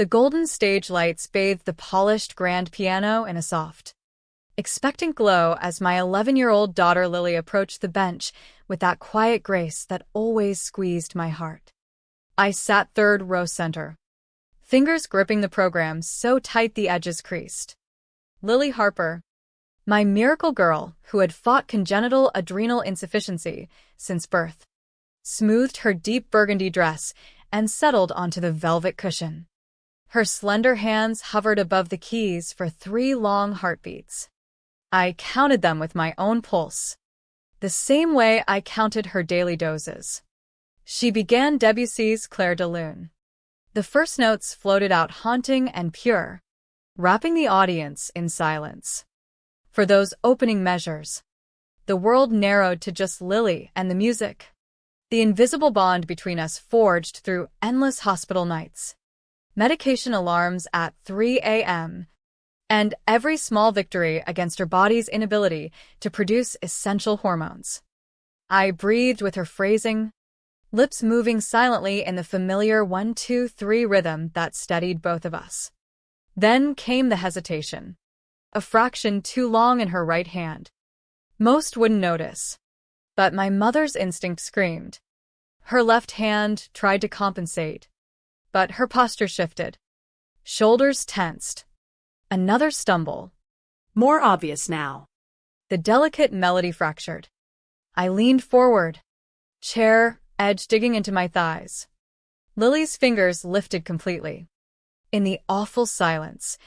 The golden stage lights bathed the polished grand piano in a soft, expectant glow as my 11-year-old daughter Lily approached the bench with that quiet grace that always squeezed my heart. I sat third row center, fingers gripping the program so tight the edges creased. Lily Harper, my miracle girl who had fought congenital adrenal insufficiency since birth, smoothed her deep burgundy dress and settled onto the velvet cushion. Her slender hands hovered above the keys for 3 long heartbeats. I counted them with my own pulse, the same way I counted her daily doses. She began Debussy's Clair de Lune. The first notes floated out haunting and pure, wrapping the audience in silence. For those opening measures, the world narrowed to just Lily and the music, the invisible bond between us forged through endless hospital nights, medication alarms at 3 a.m., and every small victory against her body's inability to produce essential hormones. I breathed with her phrasing, lips moving silently in the familiar 1-2-3 rhythm that steadied both of us. Then came the hesitation, a fraction too long in her right hand. Most wouldn't notice, but my mother's instinct screamed. Her left hand tried to compensate, but her posture shifted. Shoulders tensed. Another stumble. More obvious now. The delicate melody fractured. I leaned forward, chair edge digging into my thighs. Lily's fingers lifted completely. In the awful silence,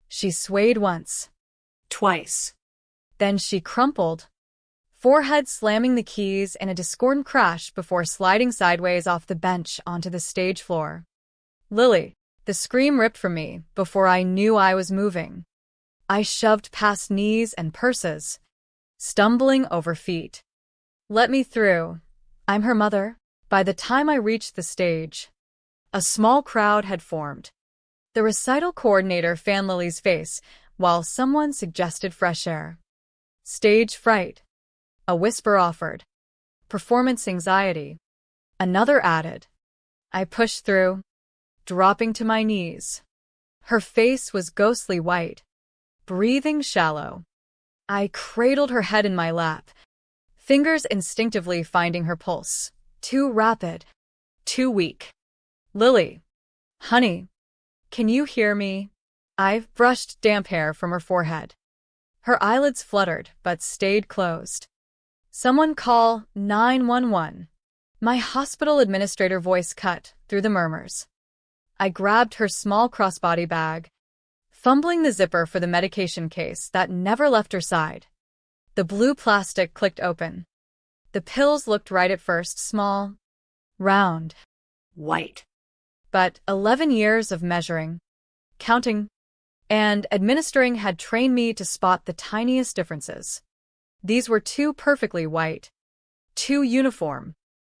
she swayed once. Twice. Then she crumpled, forehead slamming the keys in a discordant crash before sliding sideways off the bench onto the stage floor. Lily, the scream ripped from me before I knew I was moving. I shoved past knees and purses, stumbling over feet. Let me through. I'm her mother. By the time I reached the stage, a small crowd had formed. The recital coordinator fanned Lily's face while someone suggested fresh air. Stage fright, a whisper offered. Performance anxiety, another added. I pushed through, dropping to my knees. Her face was ghostly white, breathing shallow. I cradled her head in my lap, fingers instinctively finding her pulse. Too rapid, too weak. Lily, honey, can you hear me? I brushed damp hair from her forehead. Her eyelids fluttered but stayed closed. Someone call 911. My hospital administrator voice cut through the murmurs. I grabbed her small crossbody bag, fumbling the zipper for the medication case that never left her side. The blue plastic clicked open. The pills looked right at first, small, round, white. But 11 years of measuring, counting, and administering had trained me to spot the tiniest differences. These were too perfectly white, too uniform.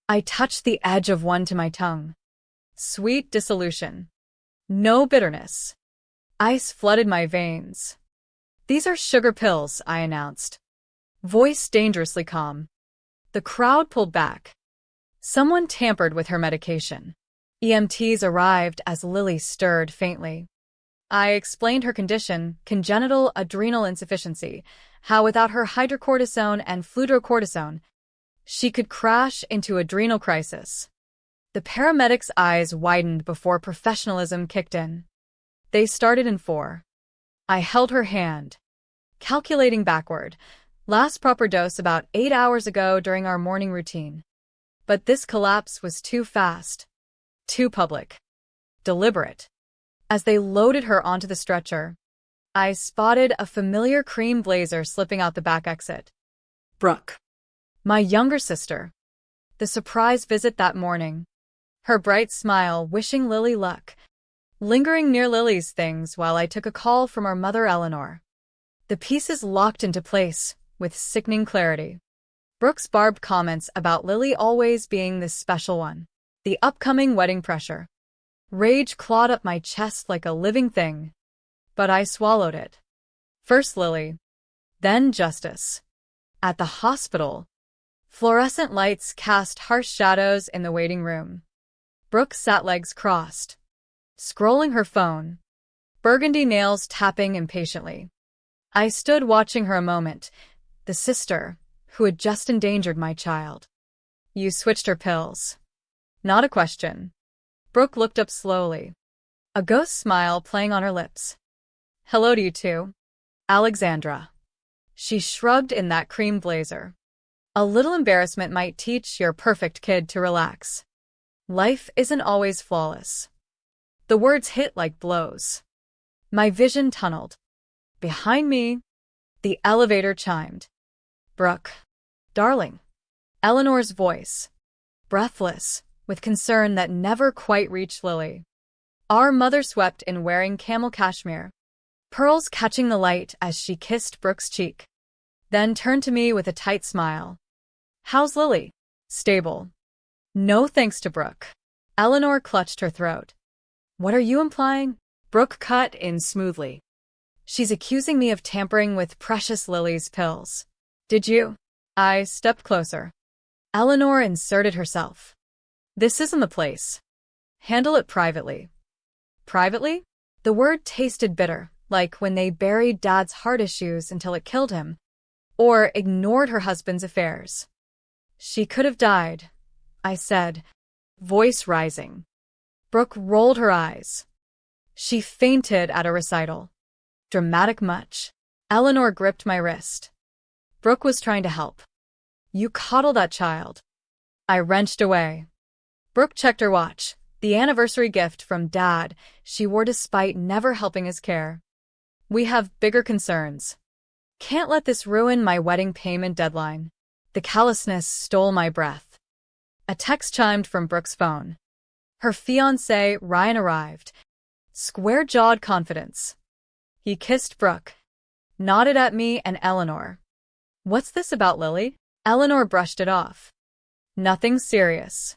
I touched the edge of one to my tongue. Sweet dissolution. No bitterness. Ice flooded my veins. These are sugar pills, I announced. Voice dangerously calm. The crowd pulled back. Someone tampered with her medication. EMTs arrived as Lily stirred faintly. I explained her condition, congenital adrenal insufficiency, how without her hydrocortisone and fludrocortisone, she could crash into adrenal crisis. The paramedics' eyes widened before professionalism kicked in. They started in 4. I held her hand, calculating backward. Last proper dose about 8 hours ago during our morning routine. But this collapse was too fast, too public, deliberate. As they loaded her onto the stretcher, I spotted a familiar cream blazer slipping out the back exit. Brooke. My younger sister. The surprise visit that morning. Her bright smile wishing Lily luck, lingering near Lily's things while I took a call from our mother Eleanor. The pieces locked into place with sickening clarity. Brooke's barbed comments about Lily always being this special one. The upcoming wedding pressure. Rage clawed up my chest like a living thing. But I swallowed it. First Lily, then justice. At the hospital, fluorescent lights cast harsh shadows in the waiting room. Brooke sat legs crossed, scrolling her phone, burgundy nails tapping impatiently. I stood watching her a moment, the sister who had just endangered my child. You switched her pills. Not a question. Brooke looked up slowly, a ghost smile playing on her lips. Hello to you too, Alexandra. She shrugged in that cream blazer. A little embarrassment might teach your perfect kid to relax. Life isn't always flawless. The words hit like blows. My vision tunneled. Behind me, the elevator chimed. Brooke. Darling. Eleanor's voice. Breathless, with concern that never quite reached Lily. Our mother swept in wearing camel cashmere, pearls catching the light as she kissed Brooke's cheek. Then turned to me with a tight smile. How's Lily? Stable. No thanks to Brooke. Eleanor clutched her throat. What are you implying? Brooke cut in smoothly. She's accusing me of tampering with precious Lily's pills. Did you? I stepped closer. Eleanor inserted herself. This isn't the place. Handle it privately. Privately? The word tasted bitter, like when they buried Dad's heart issues until it killed him, or ignored her husband's affairs. She could have died, I said, voice rising. Brooke rolled her eyes. She fainted at a recital. Dramatic much. Eleanor gripped my wrist. Brooke was trying to help. You coddle that child. I wrenched away. Brooke checked her watch, the anniversary gift from Dad she wore despite never helping his care. We have bigger concerns. Can't let this ruin my wedding payment deadline. The callousness stole my breath. A text chimed from Brooke's phone. Her fiancé, Ryan, arrived. Square-jawed confidence. He kissed Brooke, nodded at me and Eleanor. What's this about Lily? Eleanor brushed it off. Nothing serious.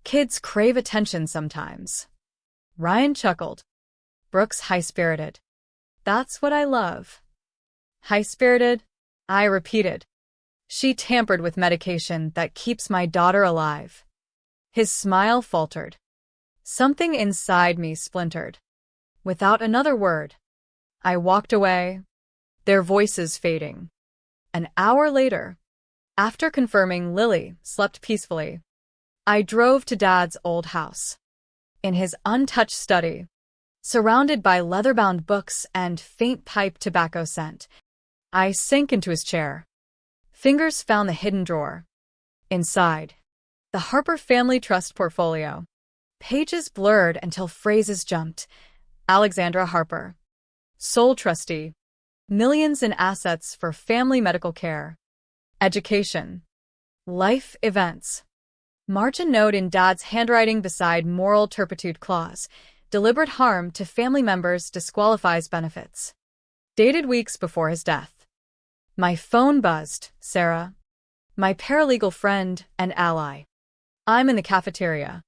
Kids crave attention sometimes. Ryan chuckled. Brooke's high-spirited. That's what I love. High-spirited? I repeated. She tampered with medication that keeps my daughter alive. His smile faltered. Something inside me splintered. Without another word, I walked away, their voices fading. An hour later, after confirming Lily slept peacefully, I drove to Dad's old house. In his untouched study, surrounded by leather-bound books and faint pipe tobacco scent, I sank into his chair. Fingers found the hidden drawer. Inside, the Harper Family Trust portfolio. Pages blurred until phrases jumped. Alexandra Harper. Sole trustee. Millions in assets for family medical care. Education. Life events. Margin note in Dad's handwriting beside moral turpitude clause. Deliberate harm to family members disqualifies benefits. Dated weeks before his death. My phone buzzed, Sarah. My paralegal friend and ally. I'm in the cafeteria.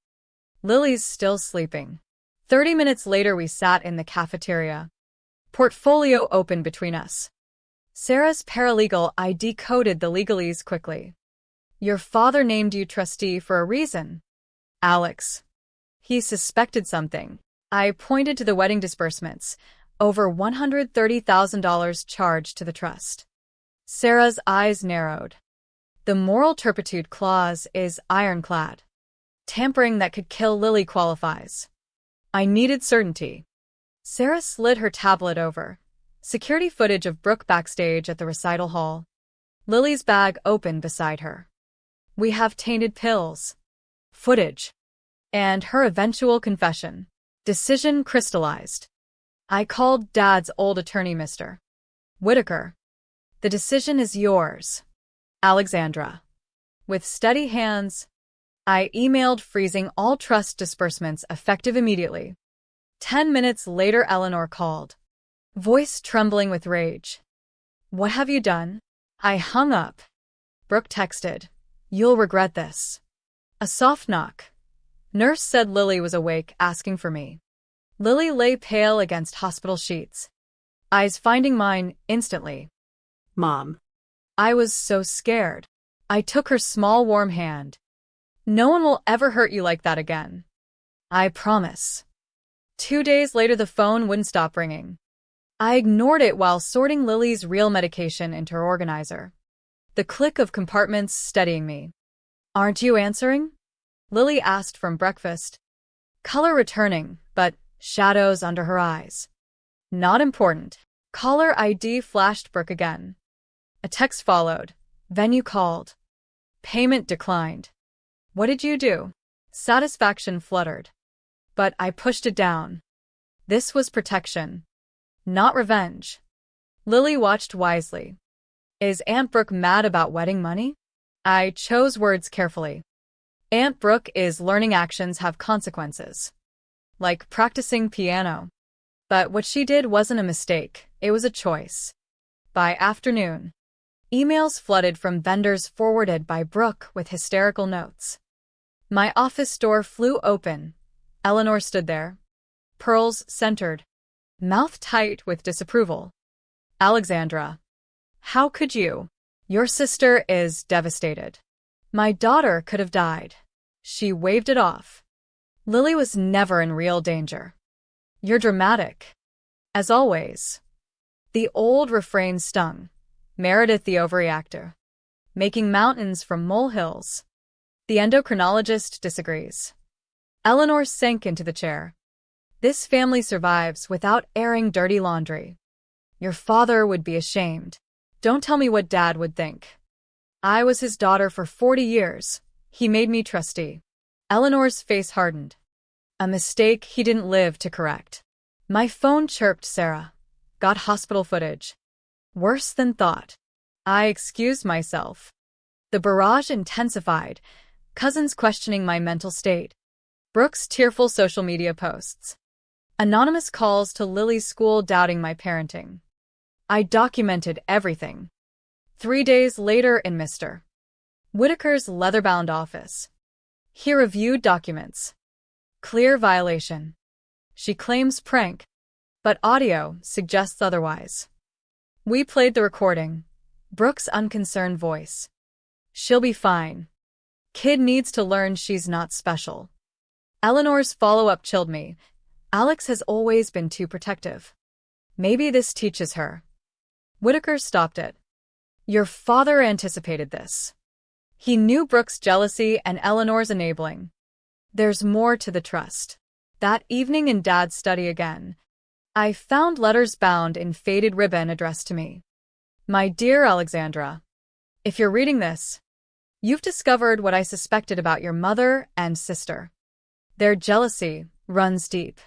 Lily's still sleeping. 30 minutes later we sat in the cafeteria. Portfolio open between us. Sarah's paralegal. I decoded the legalese quickly. Your father named you trustee for a reason. Alex. He suspected something. I pointed to the wedding disbursements. Over $130,000 charged to the trust. Sarah's eyes narrowed. The moral turpitude clause is ironclad. Tampering that could kill Lily qualifies. I needed certainty. Sarah slid her tablet over. Security footage of Brooke backstage at the recital hall. Lily's bag open beside her. We have tainted pills. Footage. And her eventual confession. Decision crystallized. I called Dad's old attorney, Mr. Whitaker. The decision is yours, Alexandra. With steady hands, I emailed freezing all trust disbursements effective immediately. 10 minutes later, Eleanor called, voice trembling with rage. What have you done? I hung up. Brooke texted, you'll regret this. A soft knock. Nurse said Lily was awake, asking for me. Lily lay pale against hospital sheets. Eyes finding mine instantly. Mom. I was so scared. I took her small warm hand. No one will ever hurt you like that again. I promise. 2 days later, the phone wouldn't stop ringing. I ignored it while sorting Lily's real medication into her organizer. The click of compartments steadying me. "Aren't you answering?" Lily asked from breakfast. Color returning, but shadows under her eyes. "Not important." Caller ID flashed Brooke again. A text followed. "Venue called. Payment declined." "What did you do?" Satisfaction fluttered. But I pushed it down. This was protection, not revenge. Lily watched wisely. "Is Aunt Brooke mad about wedding money?" I chose words carefully. "Aunt Brooke is learning actions have consequences. Like practicing piano." But what she did wasn't a mistake, it was a choice. By afternoon, emails flooded from vendors forwarded by Brooke with hysterical notes. My office door flew open. Eleanor stood there, pearls centered, mouth tight with disapproval. "Alexandra, how could you? Your sister is devastated." My daughter could have died. She waved it off. Lily was never in real danger. "You're dramatic." As always. The old refrain stung. Meredith the overreactor. Making mountains from molehills. The endocrinologist disagrees. Eleanor sank into the chair. "This family survives without airing dirty laundry. Your father would be ashamed. Don't tell me what Dad would think. I was his daughter for 40 years. He made me trustee." Eleanor's face hardened. A mistake he didn't live to correct. My phone chirped Sarah. "Got hospital footage." Worse than thought. I excused myself. The barrage intensified, cousins questioning my mental state. Brooke's tearful social media posts. Anonymous calls to Lily's school doubting my parenting. I documented everything. 3 days later in Mr. Whitaker's leather-bound office. He reviewed documents. Clear violation. She claims prank, but audio suggests otherwise. We played the recording. Brooke's unconcerned voice. "She'll be fine. Kid needs to learn she's not special." Eleanor's follow-up chilled me. "Alex has always been too protective. Maybe this teaches her." Whitaker stopped it. "Your father anticipated this. He knew Brooke's jealousy and Eleanor's enabling. There's more to the trust." That evening in Dad's study again, I found letters bound in faded ribbon addressed to me. "My dear Alexandra, if you're reading this, you've discovered what I suspected about your mother and sister. Their jealousy runs deep.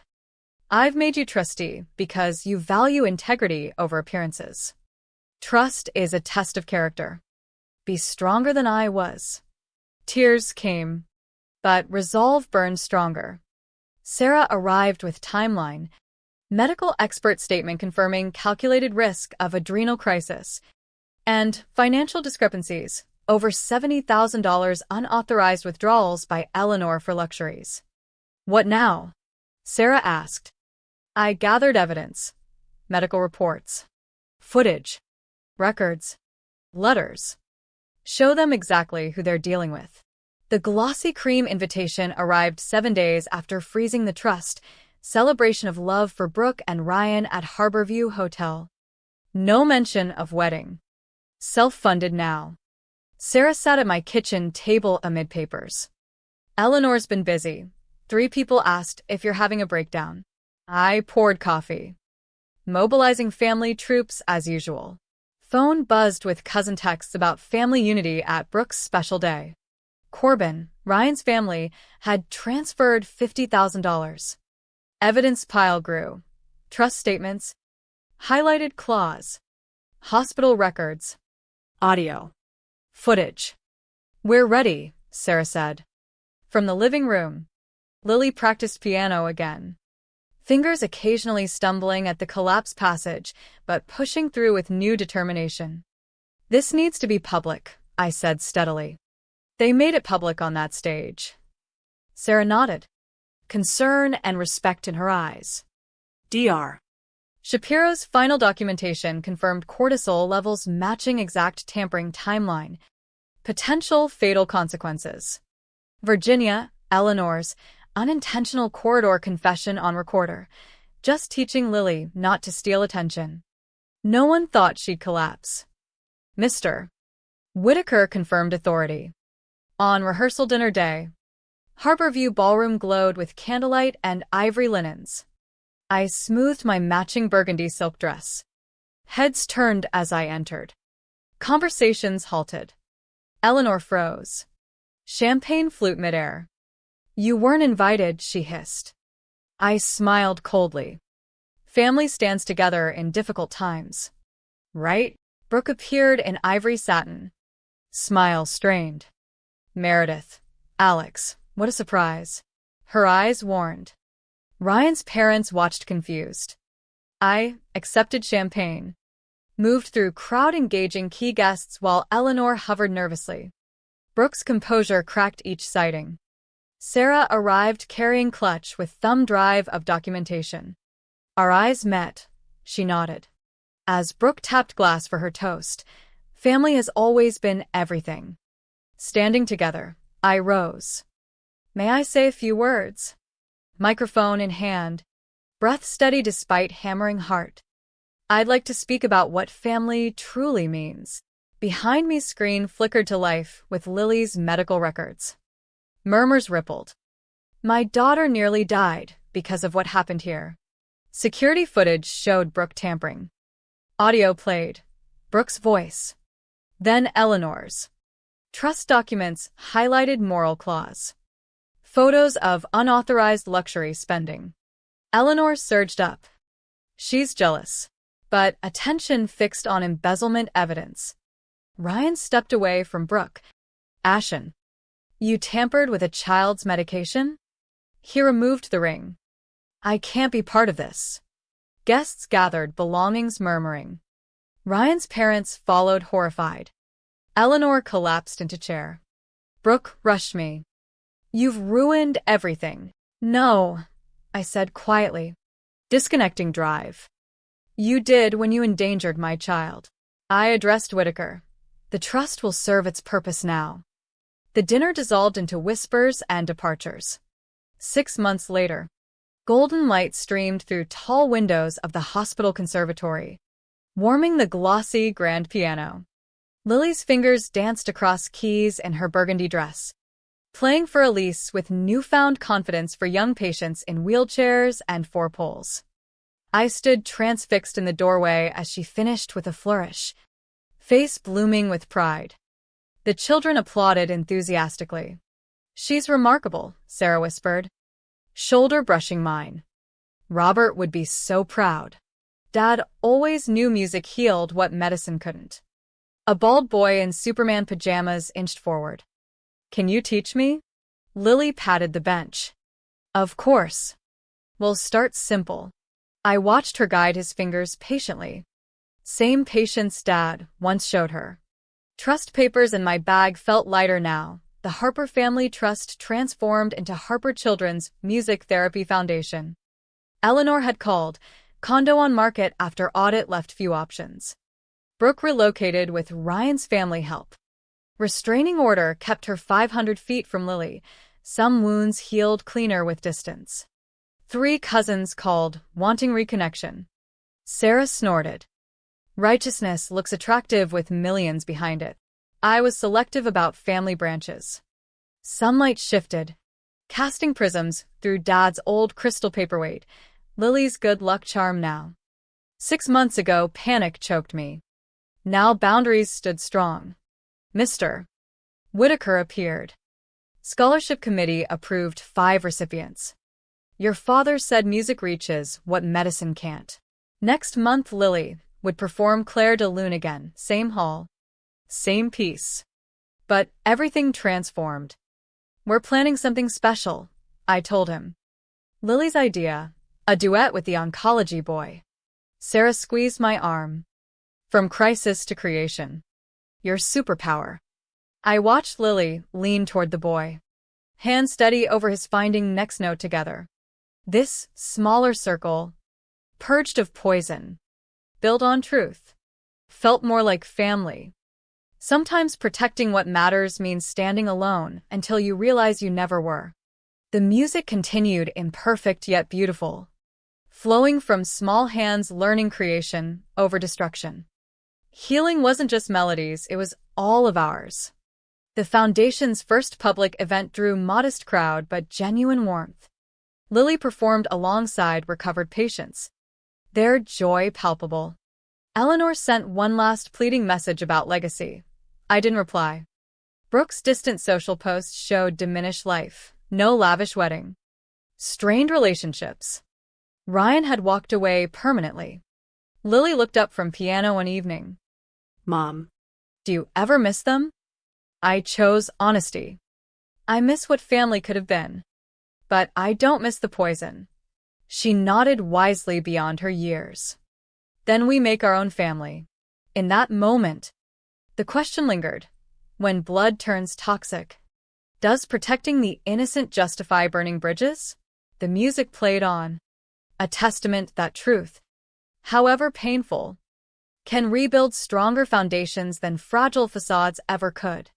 I've made you trustee because you value integrity over appearances. Trust is a test of character. Be stronger than I was." Tears came, but resolve burned stronger. Sarah arrived with timeline, medical expert statement confirming calculated risk of adrenal crisis, and financial discrepancies, over $70,000 unauthorized withdrawals by Eleanor for luxuries. "What now?" Sarah asked. I gathered evidence, medical reports, footage, records, letters. Show them exactly who they're dealing with. The glossy cream invitation arrived 7 days after freezing the trust, celebration of love for Brooke and Ryan at Harborview Hotel. No mention of wedding. Self-funded now. Sarah sat at my kitchen table amid papers. "Eleanor's been busy. 3 people asked if you're having a breakdown." I poured coffee. Mobilizing family troops as usual. Phone buzzed with cousin texts about family unity at Brooke's special day. Corbin, Ryan's family, had transferred $50,000. Evidence pile grew. Trust statements. Highlighted clause. Hospital records. Audio. Footage. "We're ready," Sarah said. From the living room, Lily practiced piano again. Fingers occasionally stumbling at the collapse passage, but pushing through with new determination. "This needs to be public," I said steadily. "They made it public on that stage." Sarah nodded, concern and respect in her eyes. Dr. Shapiro's final documentation confirmed cortisol levels matching exact tampering timeline. Potential fatal consequences. Virginia, Eleanor's, Unintentional corridor confession on recorder. Just teaching Lily not to steal attention. No one thought she'd collapse. Mr. Whitaker confirmed authority. On rehearsal dinner day, Harborview Ballroom glowed with candlelight and ivory linens. I smoothed my matching burgundy silk dress. Heads turned as I entered. Conversations halted. Eleanor froze. Champagne flute midair. You weren't invited, she hissed. I smiled coldly. Family stands together in difficult times. Right? Brooke appeared in ivory satin. Smile strained. Meredith. Alex. What a surprise. Her eyes warned. Ryan's parents watched confused. I accepted champagne. Moved through crowd engaging key guests while Eleanor hovered nervously. Brooke's composure cracked each sighting. Sarah arrived carrying clutch with thumb drive of documentation. Our eyes met. She nodded. As Brooke tapped glass for her toast, family has always been everything. Standing together, I rose. May I say a few words? Microphone in hand, breath steady despite hammering heart. I'd like to speak about what family truly means. Behind me screen flickered to life with Lily's medical records. Murmurs rippled. My daughter nearly died because of what happened here. Security footage showed Brooke tampering. Audio played. Brooke's voice. Then Eleanor's. Trust documents highlighted moral clause. Photos of unauthorized luxury spending. Eleanor surged up. She's jealous. But attention fixed on embezzlement evidence. Ryan stepped away from Brooke. Ashen. You tampered with a child's medication? He removed the ring. I can't be part of this. Guests gathered, belongings murmuring. Ryan's parents followed horrified. Eleanor collapsed into chair. Brooke rushed me. You've ruined everything. No, I said quietly. Disconnecting drive. You did when you endangered my child. I addressed Whitaker. The trust will serve its purpose now. The dinner dissolved into whispers and departures. 6 months later, golden light streamed through tall windows of the hospital conservatory, warming the glossy grand piano. Lily's fingers danced across keys in her burgundy dress, playing for Elise with newfound confidence for young patients in wheelchairs and four poles. I stood transfixed in the doorway as she finished with a flourish, face blooming with pride. The children applauded enthusiastically. She's remarkable, Sarah whispered, shoulder brushing mine. Robert would be so proud. Dad always knew music healed what medicine couldn't. A bald boy in Superman pajamas inched forward. Can you teach me? Lily patted the bench. Of course. We'll start simple. I watched her guide his fingers patiently. Same patience Dad once showed her. Trust papers in my bag felt lighter now. The Harper Family Trust transformed into Harper Children's Music Therapy Foundation. Eleanor had called. Condo on market after audit left few options. Brooke relocated with Ryan's family help. Restraining order kept her 500 feet from Lily. Some wounds healed cleaner with distance. 3 cousins called, wanting reconnection. Sarah snorted. Righteousness looks attractive with millions behind it. I was selective about family branches. Sunlight shifted, casting prisms through Dad's old crystal paperweight, Lily's good luck charm now. 6 months ago, panic choked me. Now boundaries stood strong. Mr. Whitaker appeared. Scholarship committee approved 5 recipients. Your father said music reaches what medicine can't. Next month Lily would perform Claire de Lune again, same hall, same piece. But everything transformed. We're planning something special, I told him. Lily's idea, a duet with the oncology boy. Sarah squeezed my arm. From crisis to creation. Your superpower. I watched Lily lean toward the boy. Hand steady over his finding next note together. This smaller circle, purged of poison, built on truth, felt more like family. Sometimes protecting what matters means standing alone until you realize you never were. The music continued, imperfect yet beautiful, flowing from small hands learning creation over destruction. Healing wasn't just melodies, it was all of ours. The Foundation's first public event drew modest crowd but genuine warmth. Lily performed alongside recovered patients, their joy palpable. Eleanor sent one last pleading message about legacy. I didn't reply. Brooke's distant social posts showed diminished life, no lavish wedding, strained relationships. Ryan had walked away permanently. Lily looked up from piano one evening. Mom. Do you ever miss them? I chose honesty. I miss what family could have been. But I don't miss the poison. She nodded wisely beyond her years. Then we make our own family. In that moment, the question lingered. When blood turns toxic, does protecting the innocent justify burning bridges? The music played on, a testament that truth, however painful, can rebuild stronger foundations than fragile facades ever could.